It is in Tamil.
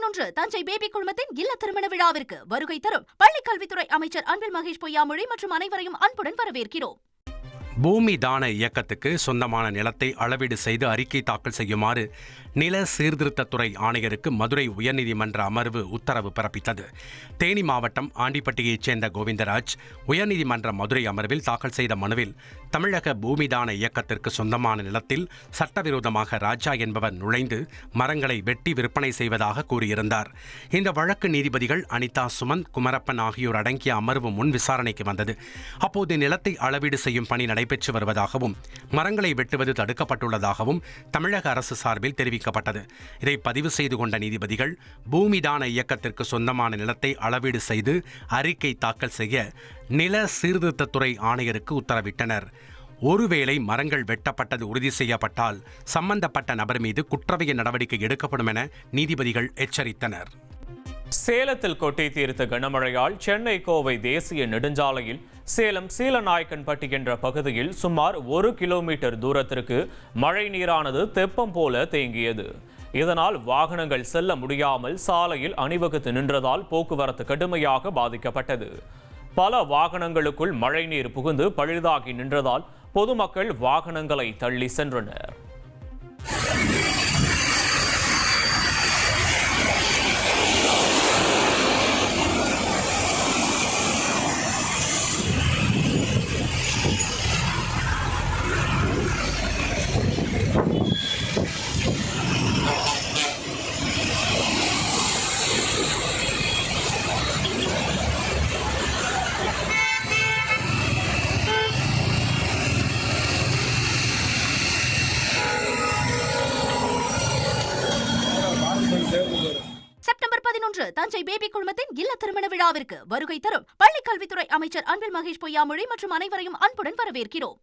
11 தஞ்சை பேபி குழுமத்தின் இல்ல திருமண விழாவிற்கு வருகை தரும் பள்ளிக் கல்வித்துறை அமைச்சர் அன்பில் மகேஷ் பொய்யாமொழி மற்றும் அனைவரையும் அன்புடன் வரவேற்கிறோம். பூமி தான இயக்கத்துக்கு சொந்தமான நிலத்தை அளவீடு செய்து அறிக்கை தாக்கல் செய்யுமாறு நில சீர்திருத்தத்துறை ஆணையருக்கு மதுரை உயர்நீதிமன்ற அமர்வு உத்தரவு பிறப்பித்தது. தேனி மாவட்டம் ஆண்டிப்பட்டியைச் சேர்ந்த கோவிந்தராஜ் உயர்நீதிமன்ற மதுரை அமர்வில் தாக்கல் செய்த மனுவில் தமிழக பூமி தான இயக்கத்திற்கு சொந்தமான நிலத்தில் சட்டவிரோதமாக ராஜா என்பவர் நுழைந்து மரங்களை வெட்டி விற்பனை செய்வதாக கூறியிருந்தார். இந்த வழக்கு நீதிபதிகள் அனிதா சுமந்த், குமரப்பன் ஆகியோர் அடங்கிய அமர்வு முன் விசாரணைக்கு வந்தது. அப்போது நிலத்தை அளவீடு செய்யும் பணி நடைபெற்று வருவதாகவும் மரங்களை வெட்டுவது தடுக்கப்பட்டுள்ளதாகவும் தமிழக அரசு சார்பில் தெரிவிக்கப்பட்டது. இதை பதிவு செய்து கொண்ட நீதிபதிகள் பூமிதான இயக்கத்திற்கு சொந்தமான நிலத்தை அளவீடு செய்து அறிக்கை தாக்கல் செய்ய நில சீர்திருத்தத்துறை ஆணையருக்கு உத்தரவிட்டனர். ஒருவேளை மரங்கள் வெட்டப்பட்டது உறுதி செய்யப்பட்டால் சம்பந்தப்பட்ட நபர் மீது குற்றவியல் நடவடிக்கை எடுக்கப்படும் என நீதிபதிகள் எச்சரித்தனர். சேலத்தில் கொட்டி தீர்த்த கனமழையால் சென்னை கோவை தேசிய நெடுஞ்சாலையில் சேலம் சீலநாயக்கன்பட்டி என்ற பகுதியில் சுமார் 1 கிலோமீட்டர் தூரத்திற்கு மழை நீரானது தெப்பம் போல தேங்கியது. இதனால் வாகனங்கள் செல்ல முடியாமல் சாலையில் அணிவகுத்து நின்றதால் போக்குவரத்து கடுமையாக பாதிக்கப்பட்டது. பல வாகனங்களுக்குள் மழைநீர் புகுந்து பழுதாகி நின்றதால் பொதுமக்கள் வாகனங்களை தள்ளி சென்றனர். செப்டம்பர் 11 தஞ்சை பேபி குழுமத்தின் இல்ல திருமண விழாவிற்கு வருகை தரும் பள்ளிக் கல்வித்துறை அமைச்சர் அன்பில் மகேஷ் பொய்யாமொழி மற்றும் அனைவரையும் அன்புடன் வரவேற்கிறோம்.